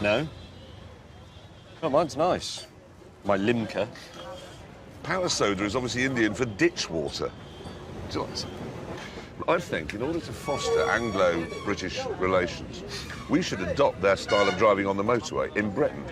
No. Oh, mine's nice. My Limca. Power soda is obviously Indian for ditch water. Do you like some? I think in order to foster Anglo-British relations, we should adopt their style of driving on the motorway in Britain.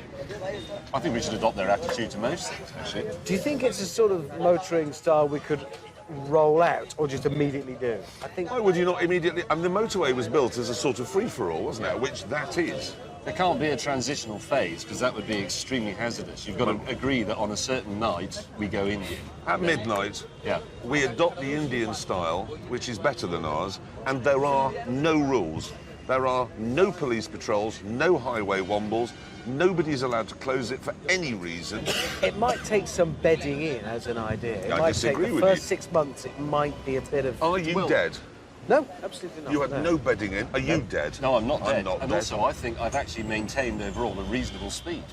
I think we should adopt their attitude to most things, actually. Do you think it's a sort of motoring style we could roll out or just immediately do? I think... Why would you not immediately... I mean, the motorway was built as a sort of free-for-all, wasn't it? Which that is. There can't be a transitional phase, because that would be extremely hazardous. You've got to agree that on a certain night, we go Indian. At midnight, Yeah. we adopt the Indian style, which is better than ours, and there are no rules. There are no police patrols, no highway wombles. Nobody's allowed to close it for any reason. It might take some bedding in as an idea. It I might take disagree the with first you. 6 months, it might be a bit of... Are you Well- dead? No, absolutely not. You had no bedding in. Are you dead? No, I'm not dead. I'm not and dead. also, I think I've actually maintained overall a reasonable speed.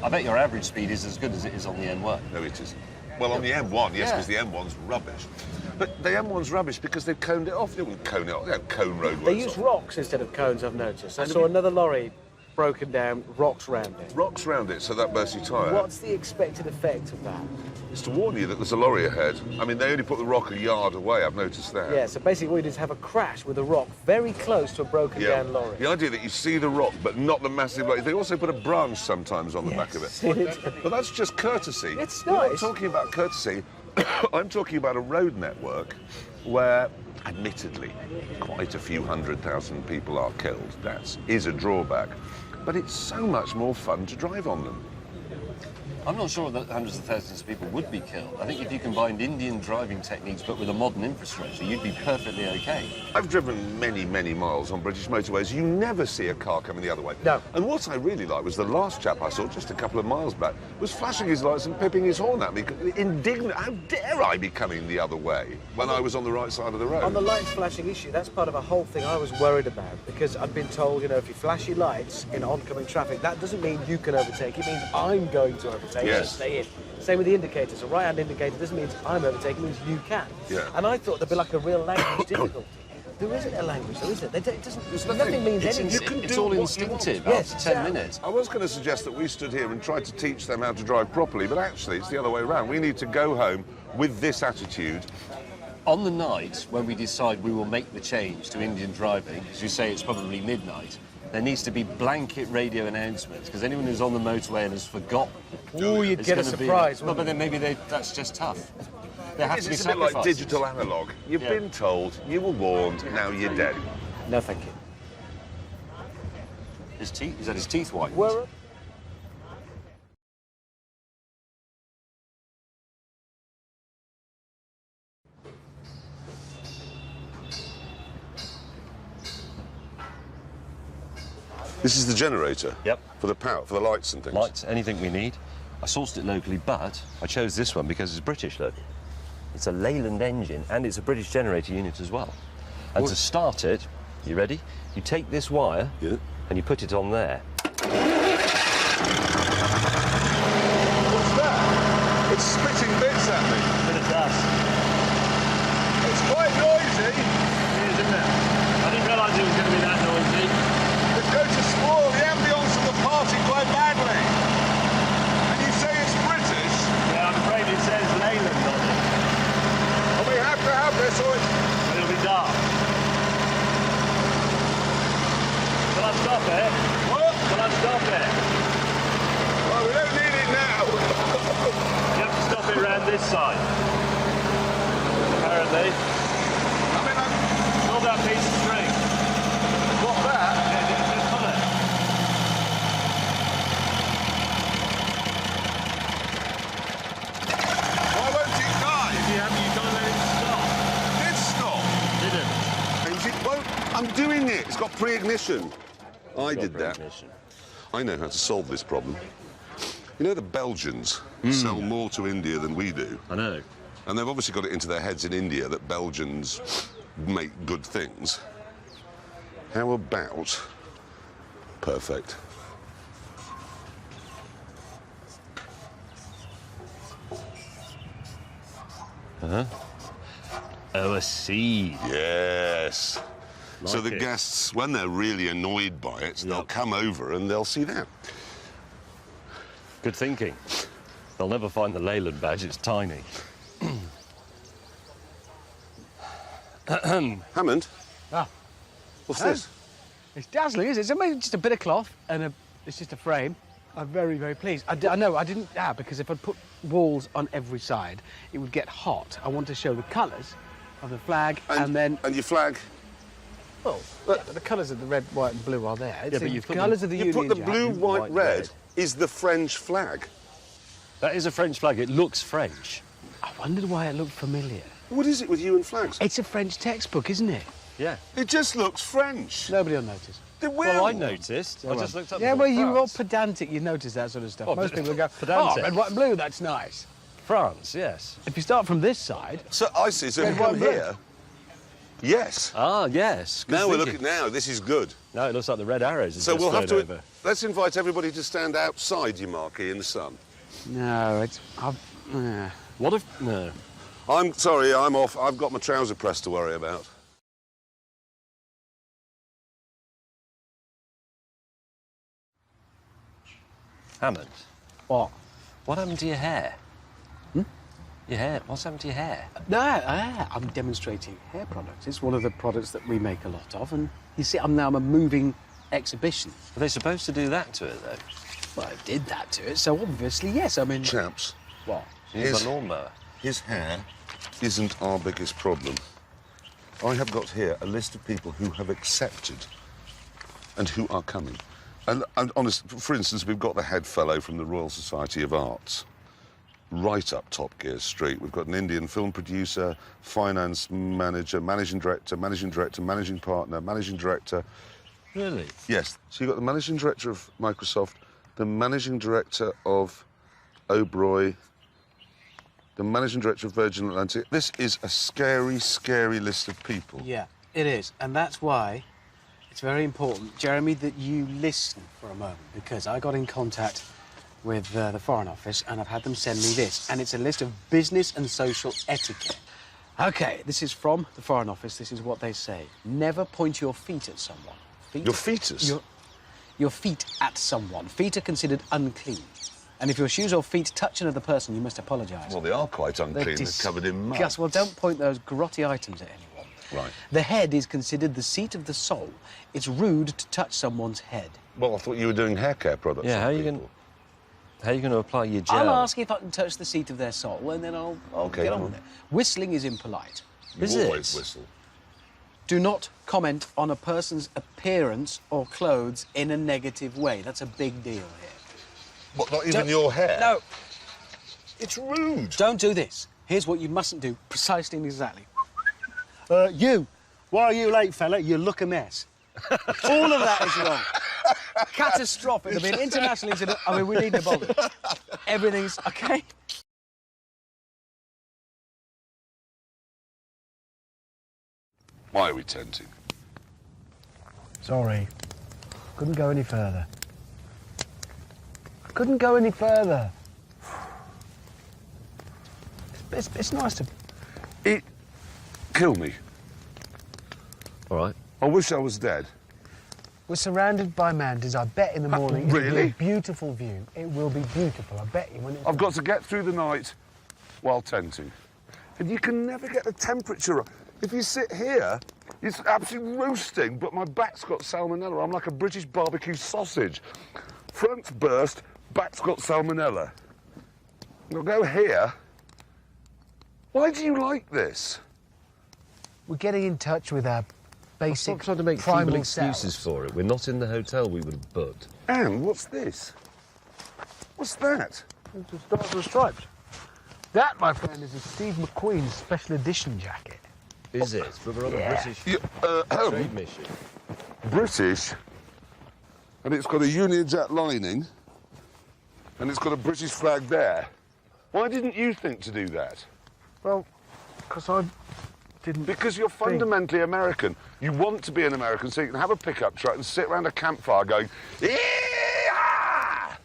I bet your average speed is as good as it is on the N1. No, it isn't. Well, on the M1, yes, Yeah. because the M1's rubbish. But the M1's rubbish because they've coned it off. They wouldn't cone it off. They have cone roadways. They use rocks instead of cones, I've noticed. I saw another lorry broken down, rocks round it. Rocks round it, so that bursts your tyre. What's the expected effect of that? It's to warn you that there's a lorry ahead. I mean, they only put the rock a yard away, I've noticed that. Yeah, so basically what you do is have a crash with a rock very close to a broken down lorry. The idea that you see the rock, but not the massive... Like, they also put a branch sometimes on the back of it. But that's just courtesy. It's We're not nice. talking about courtesy. I'm talking about a road network where, admittedly, quite a few 100,000 people are killed. That is a drawback. But it's so much more fun to drive on them. I'm not sure that hundreds of thousands of people would be killed. I think if you combined Indian driving techniques but with a modern infrastructure, you'd be perfectly okay. I've driven many, many miles on British motorways. You never see a car coming the other way. No. And what I really liked was the last chap I saw just a couple of miles back was flashing his lights and pipping his horn at me. Indignant. How dare I be coming the other way when I was on the right side of the road? On the lights flashing issue, that's part of a whole thing I was worried about because I've been told, you know, if you flash your lights in oncoming traffic, that doesn't mean you can overtake. It means I'm going to overtake. Yes. So stay in. Same with the indicators. A right-hand indicator doesn't mean I'm overtaking, it means you can. Yeah. And I thought there'd be like a real language difficulty. There isn't a language, though, is it? It doesn't, nothing means It's, anything. You can it's do all what you instinctive want. after Yes, 10 exactly. minutes. I was going to suggest that we stood here and tried to teach them how to drive properly, but actually it's the other way around. We need to go home with this attitude. On the night when we decide we will make the change to Indian driving, as you say, it's probably midnight, there needs to be blanket radio announcements, because anyone who's on the motorway and has forgotten... Oh, you'd it's get a gonna be- surprise, Well, wouldn't but then maybe that's just tough. There have to be It's a bit like sacrifices. digital analog. You've Yeah. been told, you were warned, now you're dead. No, thank you. His teeth, he's had his teeth whitened. Well, This is the generator? Yep. For the power, for the lights and things? Lights, anything we need. I sourced it locally, but I chose this one because it's British, look. It's a Leyland engine, and it's a British generator unit as well. And to start it, you ready? You take this wire, Yeah. and you put it on there. What's that? It's spitting bits at me. Bit of dust. It's quite noisy. It is, isn't it? I didn't realise it was going to be that noisy. It's going to spoil the ambience of the party quite badly. And you say it's British? Yeah, I'm afraid it says Leyland on it. And we have to have this or it's... It'll be dark. Shall I stop it? What? Shall I stop it? Well, we don't need it now. You have to stop it round this side. Apparently. I mean, Pull that piece of string. what's that? Yeah, just pull it. Why won't it die? If you haven't, you've got to let it stop. It stop. Didn't. And it won't. I'm doing it. It's got pre-ignition. I did that. Ignition. I know how to solve this problem. You know the Belgians sell more to India than we do. I know. And they've obviously got it into their heads in India that Belgians make good things. How about... Perfect. Oh, a seed. Yes. so Like the it. guests, when they're really annoyed by it, they'll Yep. come over and they'll see that. Good thinking. They'll never find the Leyland badge, it's tiny. Hammond, Ah, what's Hello? this? it's dazzling, isn't it? It's amazing, just a bit of cloth and it's just a frame. I'm very, very pleased. I know, I didn't, because if I'd put walls on every side, it would get hot. I want to show the colours of the flag and then... And your flag? Oh, yeah, but the colours of the red, white and blue are there. It's but the you put colours the- of the You Union put the Jack. blue, white, white, red, red. is the French flag. That is a French flag. It looks French. I wondered why it looked familiar. What is it with you and flags? It's a French textbook, isn't it? Yeah. It just looks French. Nobody will notice. They will. Well, I noticed. I just looked up. Yeah, and well, thought, you're all France. pedantic. You notice that sort of stuff. Oh, Most people go, pedantic. oh, red, white and blue, that's nice. France, yes. If you start from this side, So I see. So if Red, you come white, blue. here, yes. Ah, yes. Good Now we're thinking. looking. Now this is good. No, it looks like the red arrows. So we'll have to. Over. Let's invite everybody to stand outside your marquee in the sun. no, it's... What if... No. I'm sorry. I'm off. I've got my trouser press to worry about. Hammond, What? what happened to your hair? Your hair? What's happened to your hair? No, I'm demonstrating hair products. It's one of the products that we make a lot of, and you see, I'm a moving exhibition. Are they supposed to do that to it, though? Well, I did that to it, so obviously, yes, I mean... Chaps, What? Use Yes. a lawnmower. his hair isn't our biggest problem. I have got here a list of people who have accepted and who are coming. And honest, for instance, we've got the head fellow from the Royal Society of Arts, right up Top Gear Street. We've got an Indian film producer, finance manager, managing director, managing partner, managing director. Really? Yes. So you've got the managing director of Microsoft, the managing director of Oberoi, the managing director of Virgin Atlantic. This is a scary, scary list of people. Yeah, it is, and that's why it's very important, Jeremy, that you listen for a moment, because I got in contact with the Foreign Office and I've had them send me this, and it's a list of business and social etiquette. OK, this is from the Foreign Office. This is what they say. Never point your feet at someone. Your fetus? Your feet at someone. Feet are considered unclean. And if your shoes or feet touch another person, you must apologise. Well, they are quite unclean. They're covered in mud. Well, don't point those grotty items at anyone. Right. The head is considered the seat of the soul. It's rude to touch someone's head. Well, I thought you were doing hair care products. Yeah, on how are you people. going to apply your gel? I'll ask if I can touch the seat of their soul, and then I'll OK, get come on with it. Whistling is impolite. You Is it? always whistle. Do not comment on a person's appearance or clothes in a negative way. That's a big deal here. What, not even Don't- your hair? No, It's rude. don't do this. Here's what you mustn't do, precisely and exactly. You, why are you late, fella? You look a mess. All of that is wrong. Catastrophic. There'll be an international incident. I mean, we needn't bother. Everything's OK. Why are we tenting? Sorry. Couldn't go any further. Couldn't go any further. It's nice to... It kill me. All right. I wish I was dead. We're surrounded by mountains. I bet in the morning it'll be really? a beautiful view. It will be beautiful. I bet you when it's... I've got to get through the night while tenting. And you can never get the temperature right. If you sit here, it's absolutely roasting, but my back's got salmonella. I'm like a British barbecue sausage. Front's burst, back's got salmonella. I'll go here. Why do you like this? We're getting in touch with our basic Stop trying to make primal feeble excuses selves. for it. We're not in the hotel we would have booked. Anne, what's this? What's that? It's the Stars and Stripes. That, my friend, is a Steve McQueen special edition jacket. Is it? But we're on a British You, trade mission. British, and it's got a Union Jack lining, and it's got a British flag there. Why didn't you think to do that? Well, because I didn't... Because you're fundamentally American. You want to be an American so you can have a pickup truck and sit around a campfire going, "Yee-haw!"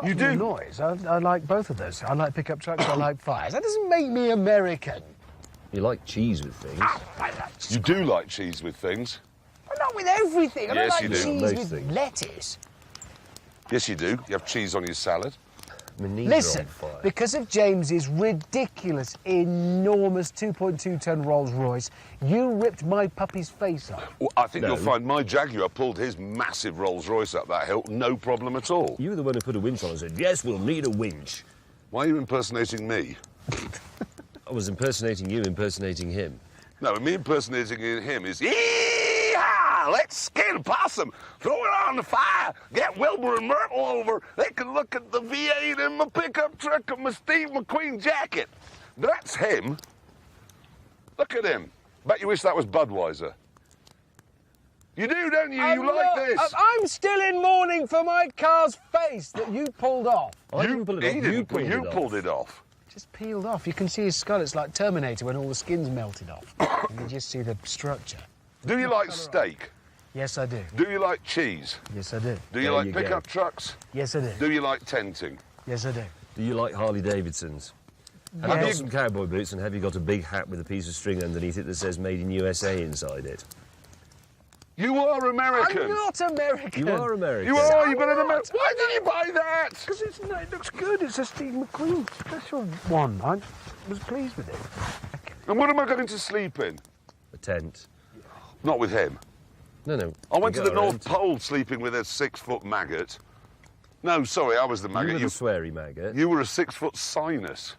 You The do. noise. I like both of those. I like pickup trucks. I like fires. That doesn't make me American. You like cheese with things. You do like cheese with things. But not with everything. I don't Yes, like you do. cheese Most with things. lettuce. Yes, you do. You have cheese on your salad. My knees are Listen, on fire. because of James's ridiculous, enormous 2.2-ton Rolls Royce, you ripped my puppy's face off. Well, I think No. you'll find my Jaguar pulled his massive Rolls Royce up that hill, no problem at all. You were the one who put a winch on and said, yes, we'll need a winch. Why are you impersonating me? I was impersonating you, impersonating him. No, me impersonating him is, yee-haw, let's skin a possum, throw it on the fire, get Wilbur and Myrtle over. They can look at the V8 in my pickup truck and my Steve McQueen jacket. That's him. Look at him. Bet you wish that was Budweiser. You do, don't you? You like this. I'm still in mourning for my car's face that you pulled off. I didn't pull it off, He you didn't, pulled you it off. pulled it off. Just peeled off. You can see his skull. It's like Terminator when all the skin's melted off. And you just see the structure. Do you like steak? Yes, I do. Do you like cheese? Yes, I do. Do you There like you go. pickup trucks? Yes, I do. Do you like tenting? Yes, I do. Do you like Harley Davidsons? Have you got some cowboy boots and have you got a big hat with a piece of string underneath it that says Made in USA inside it? You are American. I'm not American. You are American. You are. You've got an I'm American. not. Why did you buy that? Because it looks good. It's a Steve McQueen special one. I was pleased with it. And what am I going to sleep in? A tent. Not with him. No. I went to You the got our North own Pole sleeping with a 6-foot maggot. No, sorry, I was the You maggot. were the sweary maggot. You were a 6-foot sinus.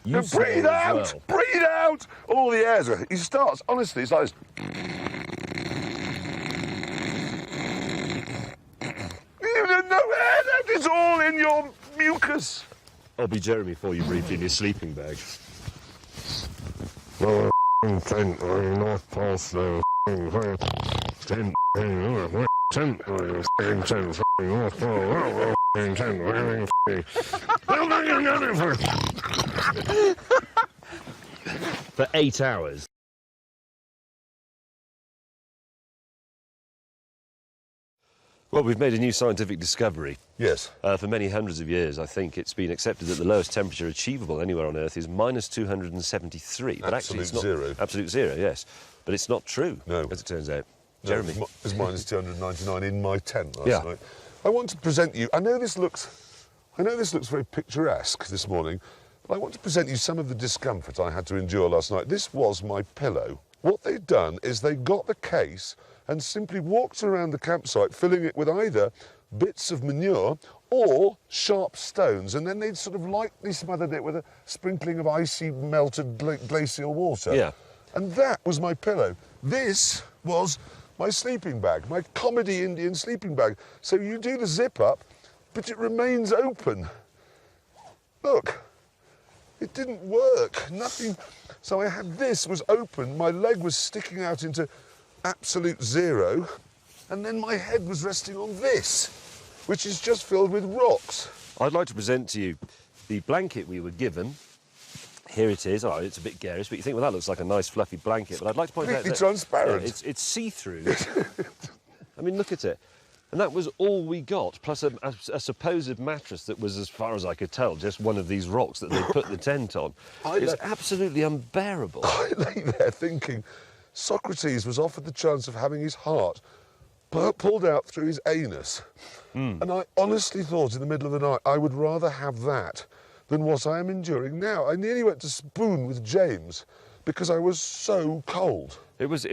You Now swore breathe as out! well. Breathe out! All the airs are... He starts, honestly, it's like... You have no air left, it's all in your mucus. I'll be Jeremy for you briefly in your sleeping bag. Tent, North Pole, slow, tent, tent, North Pole, For 8 hours. Well, we've made a new scientific discovery. Yes. For many hundreds of years, I think it's been accepted that the lowest temperature achievable anywhere on Earth is minus 273. But actually, it's not zero. Absolute zero, yes. But it's not true, No. as it turns out. Jeremy. No, it's minus 299 in my tent last Yeah. night. I want to present you... I know this looks very picturesque this morning, but I want to present you some of the discomfort I had to endure last night. This was my pillow. What they'd done is they got the case and simply walked around the campsite, filling it with either bits of manure or sharp stones, and then they'd sort of lightly smothered it with a sprinkling of icy, melted glacial water. Yeah. And that was my pillow. This was my sleeping bag, my comedy Indian sleeping bag. So you do the zip up, but it remains open. Look, it didn't work, nothing. So I had this was open, my leg was sticking out into absolute zero, and then my head was resting on this, which is just filled with rocks. I'd like to present to you the blanket we were given. Here it is. Oh, it's a bit garish, but you think, well, that looks like a nice fluffy blanket. But I'd like to point out Completely that transparent. yeah, it's see-through. I mean, look at it. And that was all we got, plus a supposed mattress that was, as far as I could tell, just one of these rocks that they put the tent on. It's absolutely unbearable. I lay there thinking Socrates was offered the chance of having his heart pulled out through his anus. And I honestly thought in the middle of the night I would rather have that than what I am enduring now. I nearly went to spoon with James because I was so cold. It was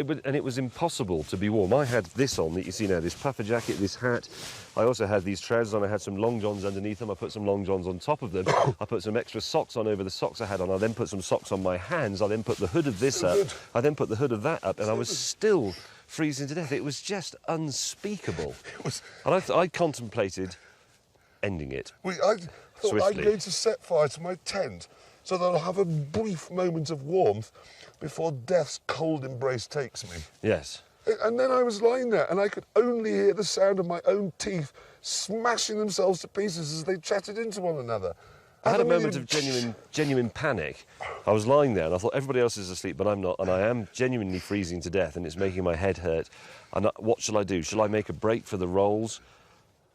impossible to be warm. I had this on that you see now, this puffer jacket, this hat. I also had these trousers on. I had some long johns underneath them. I put some long johns on top of them. I put some extra socks on over the socks I had on. I then put some socks on my hands. I then put the hood of this up. good. I then put the hood of that up, and I was still freezing to death. It was just unspeakable. And I contemplated ending it. I thought Swiftly. I'd go to set fire to my tent so that I'll have a brief moment of warmth before death's cold embrace takes me. Yes. And then I was lying there and I could only hear the sound of my own teeth smashing themselves to pieces as they chatted into one another. I had a And then moment of genuine panic. I was lying there and I thought everybody else is asleep, but I'm not, and I am genuinely freezing to death, and it's making my head hurt. And what shall I do? Shall I make a break for the rolls?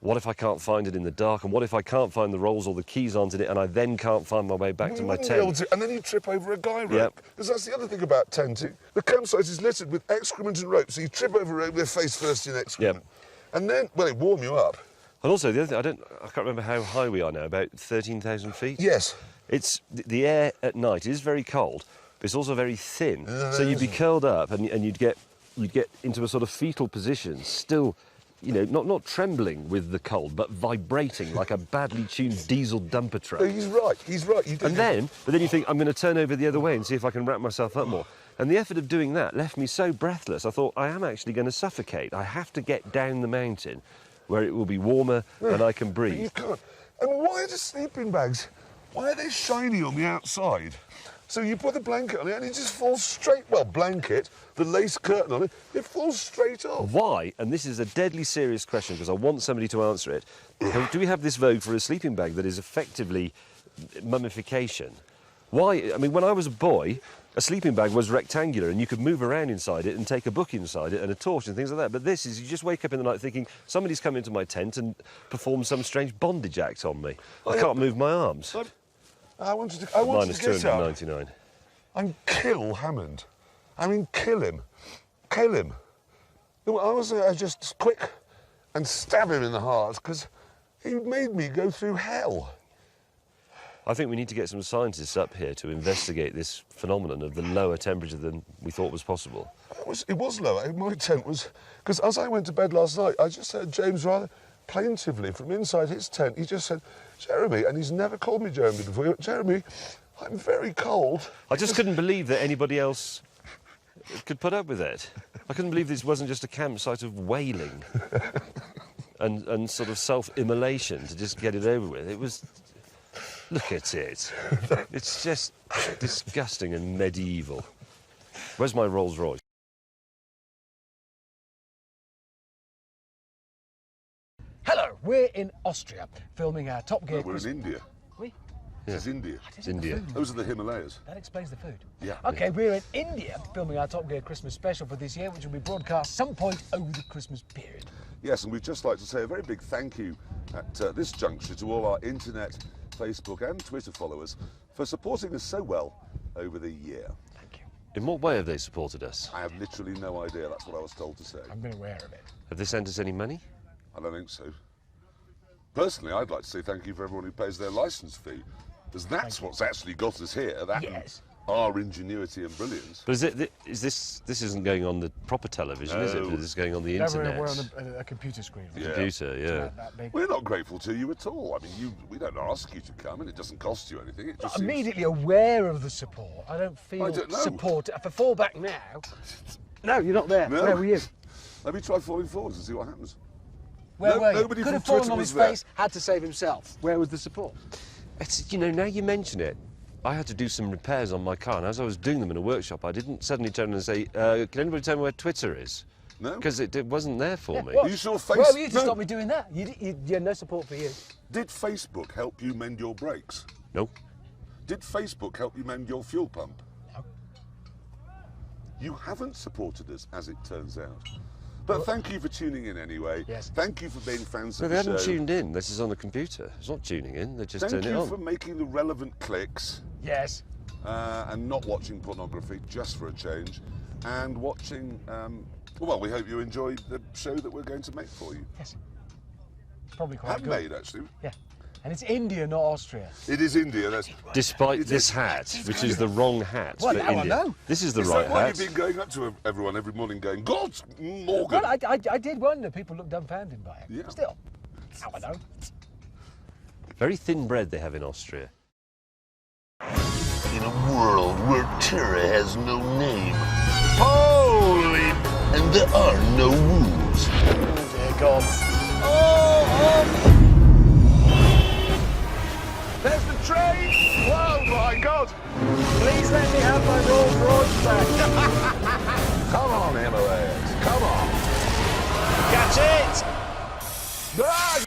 what if I can't find it in the dark? And what if I can't find the rolls or the keys aren't in it and I then can't find my way back to my wouldn't be able tent? to- and then you trip over a guy rope. Yep. Because that's the other thing about tenting. The campsite is littered with excrement and rope, so you trip over a rope with face first in excrement. And then, well, it warm you up. And also, the other thing, I can't remember how high we are now, about 13,000 feet? Yes. It's the air at night is very cold, but it's also very thin. So you'd be curled up and you'd get into a sort of fetal position, still, you know, not trembling with the cold, but vibrating like a badly tuned diesel dumper truck. No, he's right. You do. But then you think, I'm going to turn over the other way and see if I can wrap myself up more. And the effort of doing that left me so breathless, I thought, I am actually going to suffocate. I have to get down the mountain where it will be warmer and I can But breathe. you can't. And why are the sleeping bags, why are they shiny on the outside? So you put the blanket on it and it just falls straight, well, blanket, the lace curtain on it, it falls straight off. Why, and this is a deadly serious question because I want somebody to answer it, do we have this vogue for a sleeping bag that is effectively mummification? Why? I mean, when I was a boy, a sleeping bag was rectangular and you could move around inside it and take a book inside it and a torch and things like that. But this is, you just wake up in the night thinking, somebody's come into my tent and performed some strange bondage act on me. I can't move my arms. I wanted to Minus get out 299. and kill Hammond. I mean, kill him. Kill him. I was just quick and stab him in the heart because he made me go through hell. I think we need to get some scientists up here to investigate this phenomenon of the lower temperature than we thought was possible. It was lower. My tent was... Because as I went to bed last night, I just heard James rather plaintively from inside his tent. He just said, Jeremy, and he's never called me Jeremy before. He went, Jeremy, I'm very cold. I just couldn't believe that anybody else could put up with it. I couldn't believe this wasn't just a campsite of wailing and sort of self-immolation to just get it over with. It was... Look at it. It's just disgusting and medieval. Where's my Rolls Royce? Hello, we're in Austria, filming our Top Gear. No, we're in India. We? This is India. It's India. Those are the Himalayas. That explains the food. Yeah. Okay, we're in India, filming our Top Gear Christmas special for this year, which will be broadcast some point over the Christmas period. Yes, and we'd just like to say a very big thank you at this juncture to all our internet, Facebook and Twitter followers for supporting us so well over the year. Thank you. In what way have they supported us? I have literally no idea, that's what I was told to say. I've been aware of it. Have they sent us any money? I don't think so. Personally, I'd like to say thank you for everyone who pays their licence fee, because that's what's actually got us here, that and Yes. our ingenuity and brilliance. But this isn't going on the proper television, is it? No. This is going on the No, internet. we're on a computer screen. Yeah. Computer, yeah. That big. We're not grateful to you at all. I mean, we don't ask you to come, and it doesn't cost you anything. It just seems... Immediately aware of the support. I don't feel I don't know. support. If I fall back now... No, you're not there. No. Where were you? Let me try falling forwards and see what happens. Where were you? Nobody Could from have fallen Twitter on was his there. face, had to save himself. Where was the support? It's, you know, now you mention it, I had to do some repairs on my car, and as I was doing them in a workship, I didn't suddenly turn and say, can anybody tell me where Twitter is? No? Because it wasn't there for me. What? You saw Where were you to No. stop me doing that? You had no support for you. Did Facebook help you mend your brakes? No. Did Facebook help you mend your fuel pump? No. You haven't supported us, as it turns out. But thank you for tuning in anyway. Yes. Thank you for being fans No, of they the haven't show. tuned in. This is on the computer. It's not tuning in. They just Thank turn it you on. for making the relevant clicks Yes. and not watching pornography, just for a change, and watching. Well, we hope you enjoyed the show that we're going to make for you. Yes. Probably quite Have good. made actually. Yeah. And it's India, not Austria. It is India. That's. Despite It this is- hat, which is the wrong hat Well, for now I India. know. This is the Is right that why hat. you've been going up to everyone every morning going, God, Morgan? Well, I did wonder. People look dumbfounded by it. Yeah. Still. Now I know. Very thin bread they have in Austria. In a world where terror has no name, holy, and there are no rules. Oh, dear God. There's the train! Whoa, my God! Please let me have my Rolls Royce back. Come on, Himalayas, come on! Catch it! Ah,